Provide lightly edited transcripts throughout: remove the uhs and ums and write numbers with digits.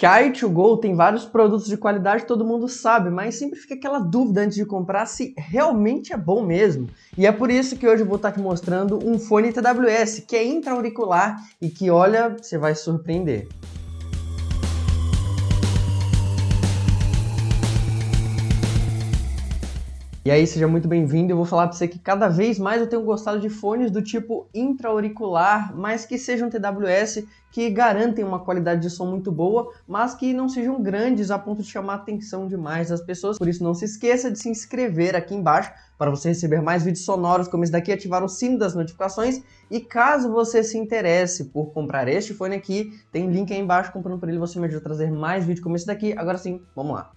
Que a i2Go tem vários produtos de qualidade, todo mundo sabe, mas sempre fica aquela dúvida antes de comprar se realmente é bom mesmo. E é por isso que hoje eu vou estar te mostrando um fone TWS, que é intra-auricular e que, olha, você vai se surpreender. E aí, seja muito bem-vindo. Eu vou falar para você que cada vez mais eu tenho gostado de fones do tipo intra-auricular, mas que sejam TWS, que garantem uma qualidade de som muito boa, mas que não sejam grandes a ponto de chamar a atenção demais das pessoas. Por isso, não se esqueça de se inscrever aqui embaixo para você receber mais vídeos sonoros como esse daqui, ativar o sino das notificações. E caso você se interesse por comprar este fone aqui, tem link aí embaixo. Comprando por ele, você me ajuda a trazer mais vídeos como esse daqui. Agora sim, vamos lá.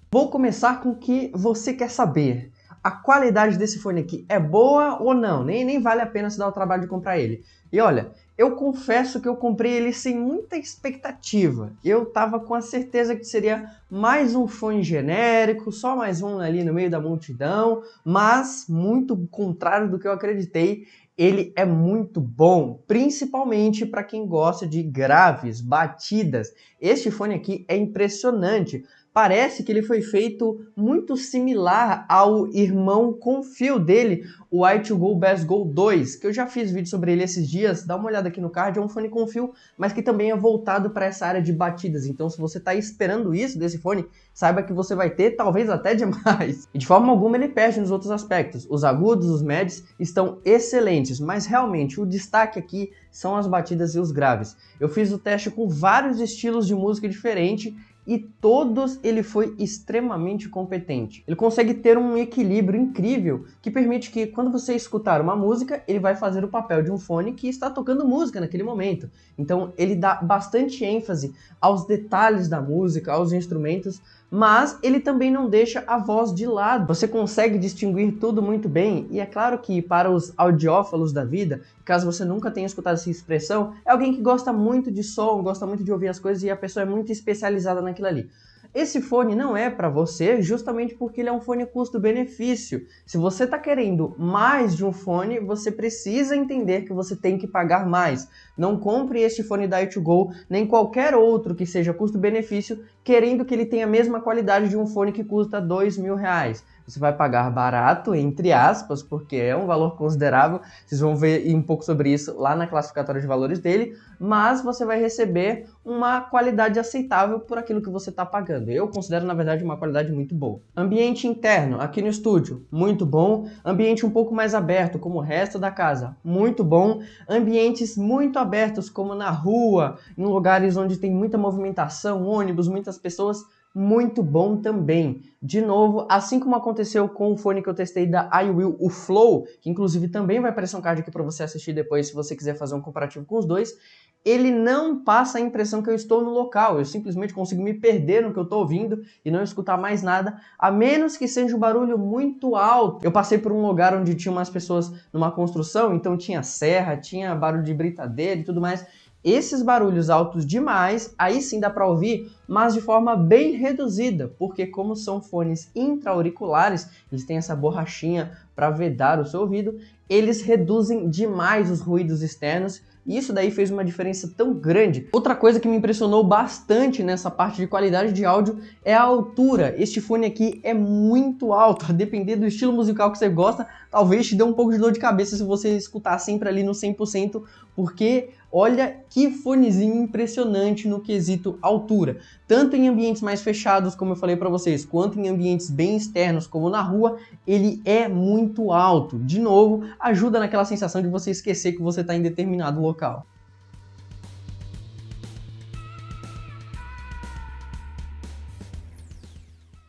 Vou começar com o que você quer saber. A qualidade desse fone aqui é boa ou não? Nem vale a pena se dar o trabalho de comprar ele. E olha, eu confesso que eu comprei ele sem muita expectativa. Eu tava com a certeza que seria mais um fone genérico, só mais um ali no meio da multidão, mas muito contrário do que eu acreditei. Ele é muito bom, principalmente para quem gosta de graves, batidas. Este fone aqui é impressionante. Parece que ele foi feito muito similar ao irmão com fio dele, o i2Go Bass Go 2, que eu já fiz vídeo sobre ele esses dias. Dá uma olhada aqui no card, é um fone com fio, mas que também é voltado para essa área de batidas. Então, se você está esperando isso desse fone, saiba que você vai ter, talvez até demais. E de forma alguma ele perde nos outros aspectos. Os agudos, os médios estão excelentes, mas realmente o destaque aqui são as batidas e os graves. Eu fiz o teste com vários estilos de música diferentes, e todos ele foi extremamente competente. Ele consegue ter um equilíbrio incrível que permite que quando você escutar uma música, ele vai fazer o papel de um fone que está tocando música naquele momento. Então ele dá bastante ênfase aos detalhes da música, aos instrumentos, mas ele também não deixa a voz de lado. Você consegue distinguir tudo muito bem, e é claro que para os audiófilos da vida, caso você nunca tenha escutado essa expressão, é alguém que gosta muito de som, gosta muito de ouvir as coisas e a pessoa é muito especializada naquilo ali. Esse fone não é para você justamente porque ele é um fone custo-benefício. Se você está querendo mais de um fone, você precisa entender que você tem que pagar mais. Não compre este fone da i2Go, nem qualquer outro que seja custo-benefício, querendo que ele tenha a mesma qualidade de um fone que custa R$2.000. Você vai pagar barato, entre aspas, porque é um valor considerável. Vocês vão ver um pouco sobre isso lá na classificatória de valores dele, mas você vai receber uma qualidade aceitável por aquilo que você está pagando. Eu considero, na verdade, uma qualidade muito boa. Ambiente interno, aqui no estúdio, muito bom. Ambiente um pouco mais aberto, como o resto da casa, muito bom. Ambientes muito abertos, como na rua, em lugares onde tem muita movimentação, ônibus, muitas pessoas, muito bom também. De novo, assim como aconteceu com o fone que eu testei da iWill, o Flow, que inclusive também vai aparecer um card aqui para você assistir depois se você quiser fazer um comparativo com os dois, ele não passa a impressão que eu estou no local. Eu simplesmente consigo me perder no que eu estou ouvindo e não escutar mais nada, a menos que seja um barulho muito alto. Eu passei por um lugar onde tinha umas pessoas numa construção, então tinha serra, tinha barulho de britadeira e tudo mais. Esses barulhos altos demais, aí sim dá para ouvir, mas de forma bem reduzida, porque como são fones intra-auriculares, eles têm essa borrachinha para vedar o seu ouvido, eles reduzem demais os ruídos externos, e isso daí fez uma diferença tão grande. Outra coisa que me impressionou bastante nessa parte de qualidade de áudio é a altura. Este fone aqui é muito alto, a depender do estilo musical que você gosta, talvez te dê um pouco de dor de cabeça se você escutar sempre ali no 100%, porque olha que fonezinho impressionante no quesito altura. Tanto em ambientes mais fechados, como eu falei para vocês, quanto em ambientes bem externos, como na rua, ele é muito alto. De novo, ajuda naquela sensação de você esquecer que você está em determinado local.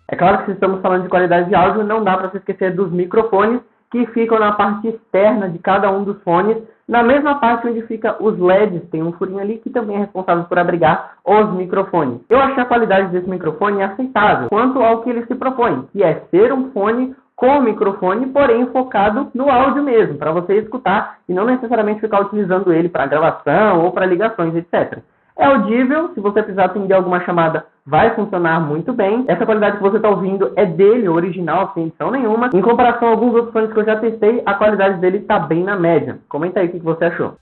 É claro que se estamos falando de qualidade de áudio, não dá para se esquecer dos microfones, que ficam na parte externa de cada um dos fones, na mesma parte onde fica os LEDs, tem um furinho ali que também é responsável por abrigar os microfones. Eu achei a qualidade desse microfone aceitável, quanto ao que ele se propõe, que é ser um fone com microfone, porém focado no áudio mesmo, para você escutar e não necessariamente ficar utilizando ele para gravação ou para ligações, etc. É audível, se você precisar atender alguma chamada, vai funcionar muito bem. Essa qualidade que você está ouvindo é dele, original, sem edição nenhuma. Em comparação a alguns outros fones que eu já testei, a qualidade dele está bem na média. Comenta aí o que você achou.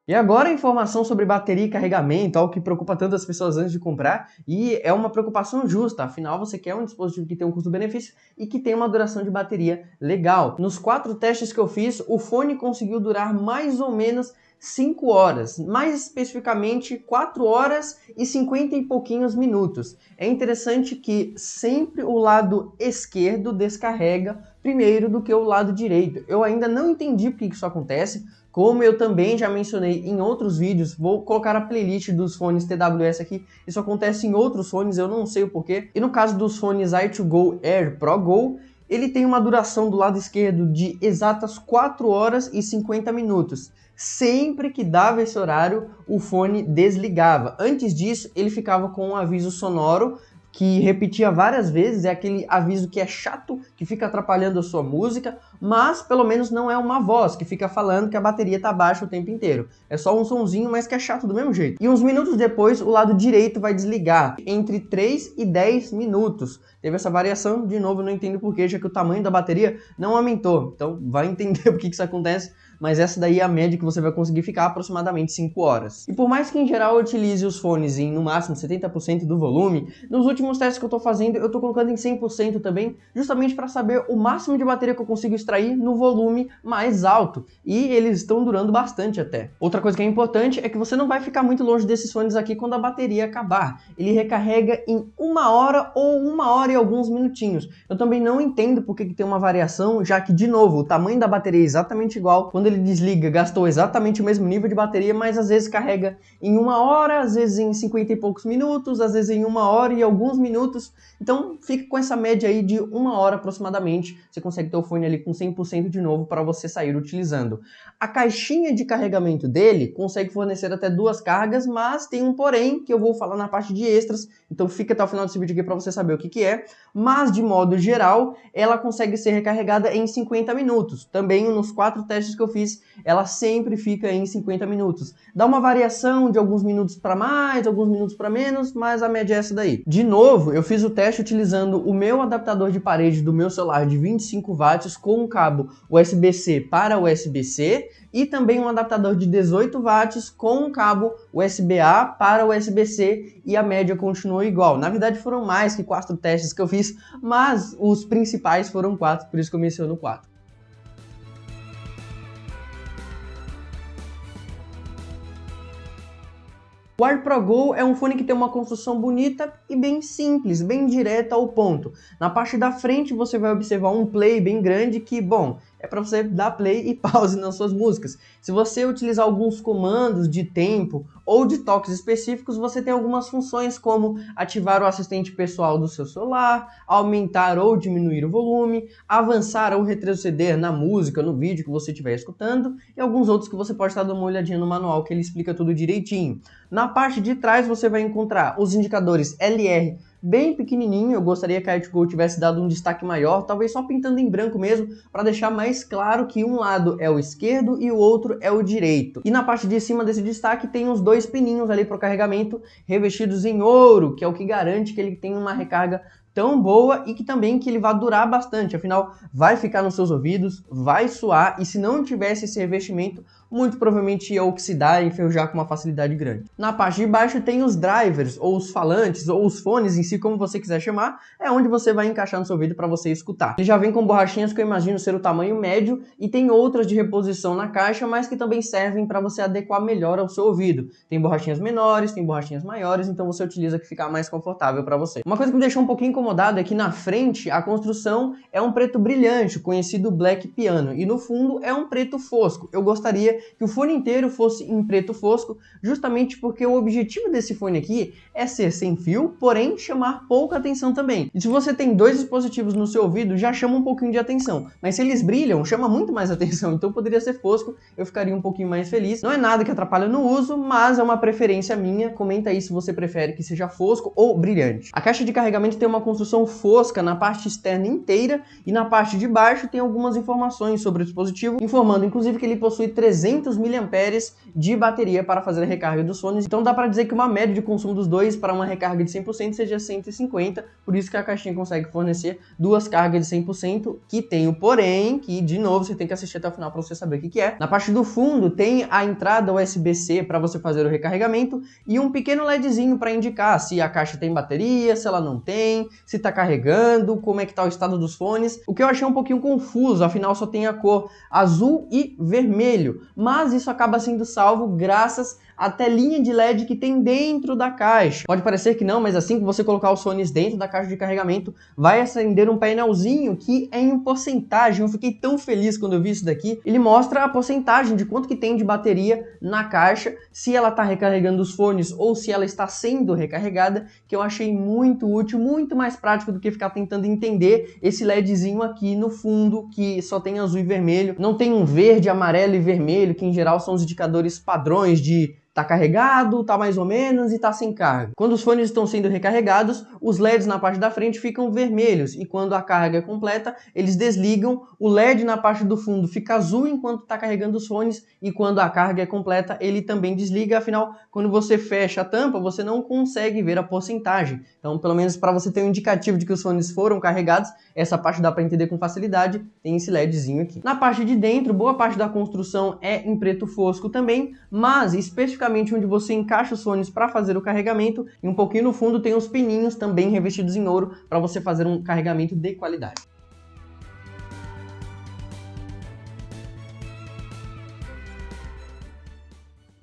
E agora a informação sobre bateria e carregamento, algo que preocupa tantas pessoas antes de comprar, e é uma preocupação justa, afinal você quer um dispositivo que tem um custo-benefício e que tem uma duração de bateria legal. Nos 4 testes que eu fiz, o fone conseguiu durar mais ou menos 5 horas, mais especificamente 4 horas e 50 e pouquinhos minutos. É interessante que sempre o lado esquerdo descarrega primeiro do que o lado direito. Eu ainda não entendi por que isso acontece. Como eu também já mencionei em outros vídeos, vou colocar a playlist dos fones TWS aqui. Isso acontece em outros fones, eu não sei o porquê. E no caso dos fones i2Go Air Pro Go, ele tem uma duração do lado esquerdo de exatas 4 horas e 50 minutos. Sempre que dava esse horário, o fone desligava. Antes disso, ele ficava com um aviso sonoro que repetia várias vezes, é aquele aviso que é chato, que fica atrapalhando a sua música, mas pelo menos não é uma voz que fica falando que a bateria tá baixa o tempo inteiro. É só um sonzinho, mas que é chato do mesmo jeito. E uns minutos depois, o lado direito vai desligar, entre 3 e 10 minutos. Teve essa variação, de novo, não entendo porquê, já que o tamanho da bateria não aumentou. Então vai entender por que isso acontece, mas essa daí é a média que você vai conseguir ficar, aproximadamente 5 horas. E por mais que em geral eu utilize os fones em no máximo 70% do volume, nos últimos testes que eu tô fazendo, eu tô colocando em 100% também, justamente para saber o máximo de bateria que eu consigo extrair no volume mais alto. E eles estão durando bastante até. Outra coisa que é importante é que você não vai ficar muito longe desses fones aqui quando a bateria acabar. Ele recarrega em 1 hora ou 1 hora e alguns minutinhos. Eu também não entendo por que tem uma variação, já que, de novo, o tamanho da bateria é exatamente igual. Quando ele desliga, gastou exatamente o mesmo nível de bateria, mas às vezes carrega em 1 hora, às vezes em 50 e poucos minutos, às vezes em 1 hora e alguns minutos. Então fica com essa média aí de 1 hora aproximadamente. Você consegue ter o fone ali com 100% de novo para você sair utilizando. A caixinha de carregamento dele consegue fornecer até 2 cargas, mas tem um porém que eu vou falar na parte de extras, então fica até o final desse vídeo aqui para você saber o que é. Mas de modo geral, ela consegue ser recarregada em 50 minutos. Também nos 4 testes que eu fiz, ela sempre fica em 50 minutos. Dá uma variação de alguns minutos para mais, alguns minutos para menos, mas a média é essa daí. De novo, eu fiz o teste utilizando o meu adaptador de parede do meu celular de 25 watts com um cabo USB-C para USB-C e também um adaptador de 18 watts com um cabo USB-A para USB-C e a média continuou igual. Na verdade foram mais que 4 testes que eu fiz, mas os principais foram 4, por isso que eu menciono 4. O Air Pro Go é um fone que tem uma construção bonita e bem simples, bem direta ao ponto. Na parte da frente você vai observar um play bem grande que, bom, é para você dar play e pause nas suas músicas. Se você utilizar alguns comandos de tempo ou de toques específicos, você tem algumas funções como ativar o assistente pessoal do seu celular, aumentar ou diminuir o volume, avançar ou retroceder na música, no vídeo que você estiver escutando e alguns outros que você pode estar dando uma olhadinha no manual que ele explica tudo direitinho. Na parte de trás você vai encontrar os indicadores LR bem pequenininho, eu gostaria que a i2Go tivesse dado um destaque maior, talvez só pintando em branco mesmo, para deixar mais claro que um lado é o esquerdo e o outro é o direito. E na parte de cima desse destaque tem os 2 pininhos ali para o carregamento revestidos em ouro, que é o que garante que ele tem uma recarga tão boa e que também que ele vai durar bastante, afinal vai ficar nos seus ouvidos, vai suar e se não tivesse esse revestimento, muito provavelmente ia oxidar e enferrujar com uma facilidade grande. Na parte de baixo tem os drivers, ou os falantes, ou os fones em si, como você quiser chamar, é onde você vai encaixar no seu ouvido para você escutar. Ele já vem com borrachinhas que eu imagino ser o tamanho médio e tem outras de reposição na caixa, mas que também servem para você adequar melhor ao seu ouvido. Tem borrachinhas menores, tem borrachinhas maiores, então você utiliza que ficar mais confortável para você. Uma coisa que me deixou um pouquinho incomodado é que na frente a construção é um preto brilhante, conhecido Black Piano, e no fundo é um preto fosco. Eu gostaria que o fone inteiro fosse em preto fosco, justamente porque o objetivo desse fone aqui é ser sem fio, porém chamar pouca atenção também. E se você tem 2 dispositivos no seu ouvido, já chama um pouquinho de atenção, mas se eles brilham, chama muito mais atenção, então poderia ser fosco, eu ficaria um pouquinho mais feliz. Não é nada que atrapalha no uso, mas é uma preferência minha, comenta aí se você prefere que seja fosco ou brilhante. A caixa de carregamento tem uma construção construção fosca na parte externa inteira e na parte de baixo tem algumas informações sobre o dispositivo, informando inclusive que ele possui 300 mAh de bateria para fazer a recarga dos fones. Então dá para dizer que uma média de consumo dos dois para uma recarga de 100% seja 150, por isso que a caixinha consegue fornecer duas cargas de 100%, que tem o porém, que de novo você tem que assistir até o final para você saber o que é. Na parte do fundo tem a entrada USB-C para você fazer o recarregamento e um pequeno LEDzinho para indicar se a caixa tem bateria, se ela não tem, se está carregando, como é que está o estado dos fones. O que eu achei um pouquinho confuso, afinal só tem a cor azul e vermelho, mas isso acaba sendo salvo graças à telinha de LED que tem dentro da caixa. Pode parecer que não, mas assim que você colocar os fones dentro da caixa de carregamento, vai acender um painelzinho que é em porcentagem. Eu fiquei tão feliz quando eu vi isso daqui. Ele mostra a porcentagem de quanto que tem de bateria na caixa, se ela está recarregando os fones ou se ela está sendo recarregada, que eu achei muito útil, muito mais prático do que ficar tentando entender esse LEDzinho aqui no fundo, que só tem azul e vermelho. Não tem um verde, amarelo e vermelho, que em geral são os indicadores padrões de tá carregado, tá mais ou menos e tá sem carga. Quando os fones estão sendo recarregados, os LEDs na parte da frente ficam vermelhos e quando a carga é completa, eles desligam. O LED na parte do fundo fica azul enquanto está carregando os fones e quando a carga é completa, ele também desliga. Afinal, quando você fecha a tampa, você não consegue ver a porcentagem. Então, pelo menos para você ter um indicativo de que os fones foram carregados, essa parte dá para entender com facilidade, tem esse LEDzinho aqui. Na parte de dentro, boa parte da construção é em preto fosco também, mas especificamente onde você encaixa os fones para fazer o carregamento e um pouquinho no fundo tem os pininhos também revestidos em ouro para você fazer um carregamento de qualidade.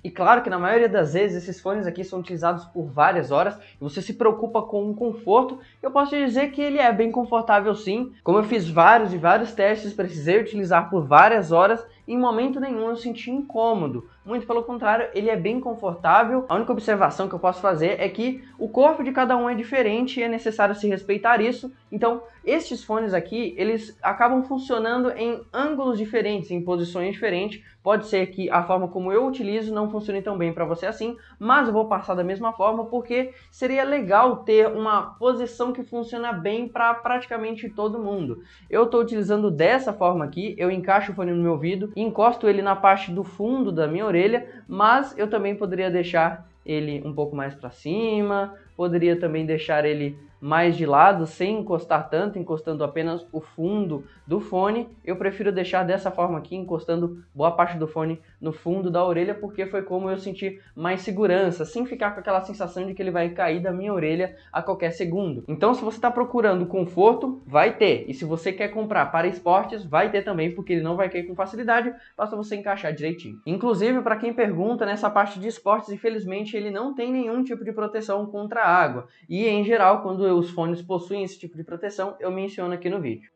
E claro que na maioria das vezes esses fones aqui são utilizados por várias horas e você se preocupa com o conforto. Eu posso te dizer que ele é bem confortável sim. Como eu fiz vários e vários testes, precisei utilizar por várias horas e em momento nenhum eu senti incômodo. Muito pelo contrário, ele é bem confortável. A única observação que eu posso fazer é que o corpo de cada um é diferente e é necessário se respeitar isso. Então, estes fones aqui, eles acabam funcionando em ângulos diferentes, em posições diferentes. Pode ser que a forma como eu utilizo não funcione tão bem para você assim, mas eu vou passar da mesma forma porque seria legal ter uma posição que funciona bem para praticamente todo mundo. Eu estou utilizando dessa forma aqui, eu encaixo o fone no meu ouvido, encosto ele na parte do fundo da minha orelha, mas eu também poderia deixar ele um pouco mais para cima, poderia também deixar ele mais de lado, sem encostar tanto, encostando apenas o fundo do fone. Eu prefiro deixar dessa forma aqui, encostando boa parte do fone no fundo da orelha, porque foi como eu senti mais segurança, sem ficar com aquela sensação de que ele vai cair da minha orelha a qualquer segundo. Então, se você está procurando conforto, vai ter. E se você quer comprar para esportes, vai ter também, porque ele não vai cair com facilidade, basta você encaixar direitinho. Inclusive, para quem pergunta, nessa parte de esportes, infelizmente, ele não tem nenhum tipo de proteção contra a água. E, em geral, quando os fones possuem esse tipo de proteção, eu menciono aqui no vídeo.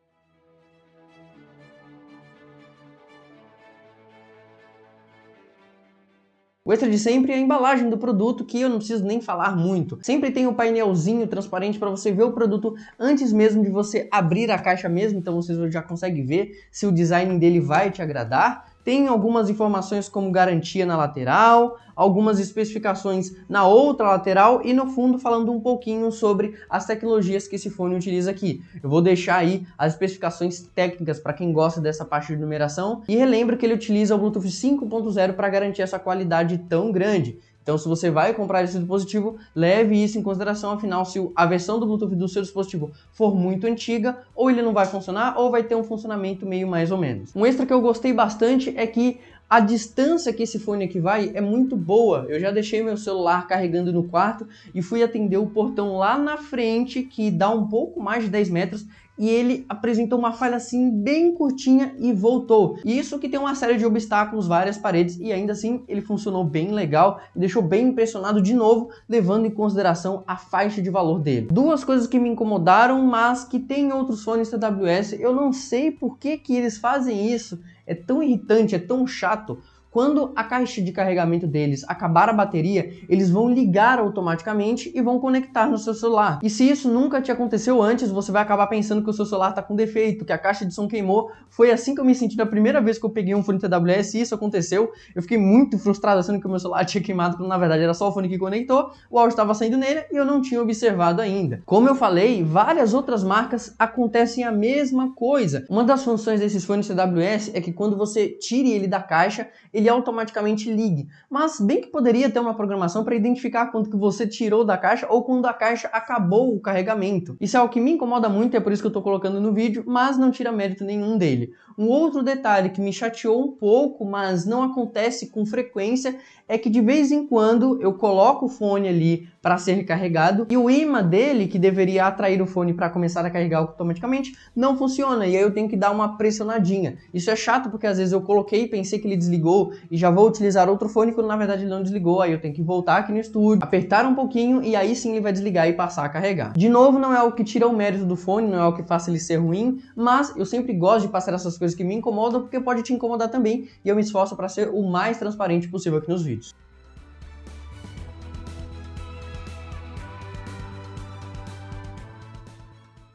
O extra de sempre é a embalagem do produto, que eu não preciso nem falar muito. Sempre tem um painelzinho transparente para você ver o produto antes mesmo de você abrir a caixa mesmo, então você já consegue ver se o design dele vai te agradar. Tem algumas informações como garantia na lateral, algumas especificações na outra lateral e no fundo falando um pouquinho sobre as tecnologias que esse fone utiliza aqui. Eu vou deixar aí as especificações técnicas para quem gosta dessa parte de numeração e relembro que ele utiliza o Bluetooth 5.0 para garantir essa qualidade tão grande. Então, se você vai comprar esse dispositivo, leve isso em consideração, afinal, se a versão do Bluetooth do seu dispositivo for muito antiga, ou ele não vai funcionar, ou vai ter um funcionamento meio mais ou menos. Um extra que eu gostei bastante é que a distância que esse fone aqui vai é muito boa. Eu já deixei meu celular carregando no quarto e fui atender o portão lá na frente, que dá um pouco mais de 10 metros, e ele apresentou uma falha assim bem curtinha e voltou. E isso que tem uma série de obstáculos, várias paredes, e ainda assim ele funcionou bem legal, me deixou bem impressionado de novo, levando em consideração a faixa de valor dele. Duas coisas que me incomodaram, mas que tem outros fones TWS, eu não sei por que eles fazem isso, é tão irritante, é tão chato. quando a caixa de carregamento deles acabar a bateria, eles vão ligar automaticamente e vão conectar no seu celular. E se isso nunca te aconteceu antes, você vai acabar pensando que o seu celular está com defeito, que a caixa de som queimou. Foi assim que eu me senti da primeira vez que eu peguei um fone TWS e isso aconteceu. Eu fiquei muito frustrado achando que o meu celular tinha queimado, quando na verdade era só o fone que conectou, o áudio estava saindo nele e eu não tinha observado ainda. Como eu falei, várias outras marcas acontecem a mesma coisa. Uma das funções desses fones TWS é que quando você tire ele da caixa, ele automaticamente ligue. Mas bem que poderia ter uma programação para identificar quando que você tirou da caixa ou quando a caixa acabou o carregamento. Isso é algo que me incomoda muito, é por isso que eu estou colocando no vídeo, mas não tira mérito nenhum dele. Um outro detalhe que me chateou um pouco, mas não acontece com frequência, é que de vez em quando eu coloco o fone ali para ser recarregado e o imã dele, que deveria atrair o fone para começar a carregar automaticamente, não funciona e aí eu tenho que dar uma pressionadinha. Isso é chato porque às vezes eu coloquei e pensei que ele desligou e já vou utilizar outro fone quando na verdade ele não desligou, aí eu tenho que voltar aqui no estúdio, apertar um pouquinho e aí sim ele vai desligar e passar a carregar. De novo, não é o que tira o mérito do fone, não é o que faça ele ser ruim, mas eu sempre gosto de passar essas coisas que me incomodam porque pode te incomodar também e eu me esforço para ser o mais transparente possível aqui nos vídeos.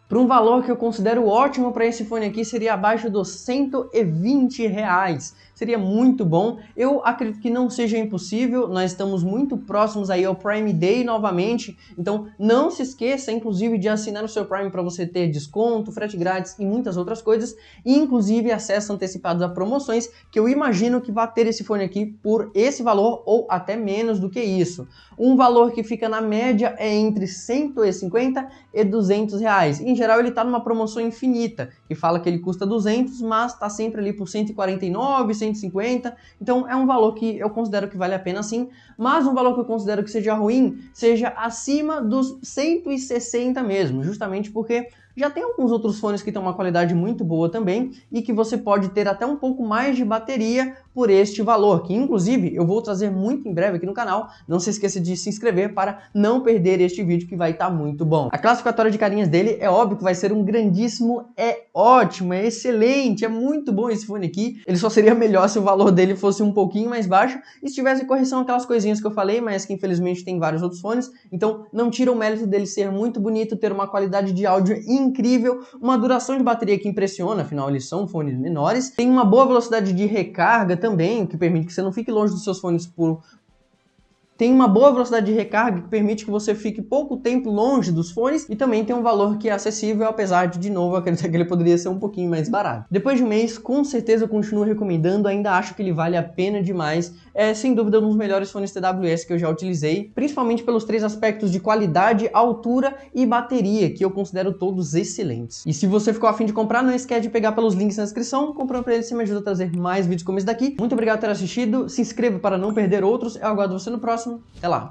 Por um valor que eu considero ótimo para esse fone aqui, seria abaixo dos R$120. Seria muito bom. Eu acredito que não seja impossível, nós estamos muito próximos aí ao Prime Day novamente, então não se esqueça, inclusive, de assinar o seu Prime para você ter desconto, frete grátis e muitas outras coisas, e inclusive acesso antecipado a promoções, que eu imagino que vai ter esse fone aqui por esse valor ou até menos do que isso. Um valor que fica na média é entre 150 e 200 reais. Em geral, ele está numa promoção infinita, que fala que ele custa 200, mas está sempre ali por 149, 150, então é um valor que eu considero que vale a pena sim, mas um valor que eu considero que seja ruim, seja acima dos 160 mesmo, justamente porque já tem alguns outros fones que têm uma qualidade muito boa também e que você pode ter até um pouco mais de bateria por este valor, que inclusive eu vou trazer muito em breve aqui no canal. Não se esqueça de se inscrever para não perder este vídeo que vai estar muito bom. A classificatória de carinhas dele é óbvio que vai ser um grandíssimo, é ótimo, é excelente, é muito bom esse fone aqui. Ele só seria melhor se o valor dele fosse um pouquinho mais baixo e se tivesse correção aquelas coisinhas que eu falei, mas que infelizmente tem vários outros fones, então não tira o mérito dele ser muito bonito, ter uma qualidade de áudio incrível, uma duração de bateria que impressiona, afinal eles são fones menores, tem uma boa velocidade de recarga também, o que permite que você não fique longe dos seus fones por... Tem uma boa velocidade de recarga que permite que você fique pouco tempo longe dos fones e também tem um valor que é acessível, apesar de novo, acreditar que ele poderia ser um pouquinho mais barato. Depois de um mês, com certeza eu continuo recomendando, ainda acho que ele vale a pena demais. É sem dúvida um dos melhores fones TWS que eu já utilizei, principalmente pelos três aspectos de qualidade, altura e bateria, que eu considero todos excelentes. E se você ficou a fim de comprar, não esquece de pegar pelos links na descrição, comprando pra ele, você me ajuda a trazer mais vídeos como esse daqui. Muito obrigado por ter assistido, se inscreva para não perder outros, eu aguardo você no próximo. Até lá!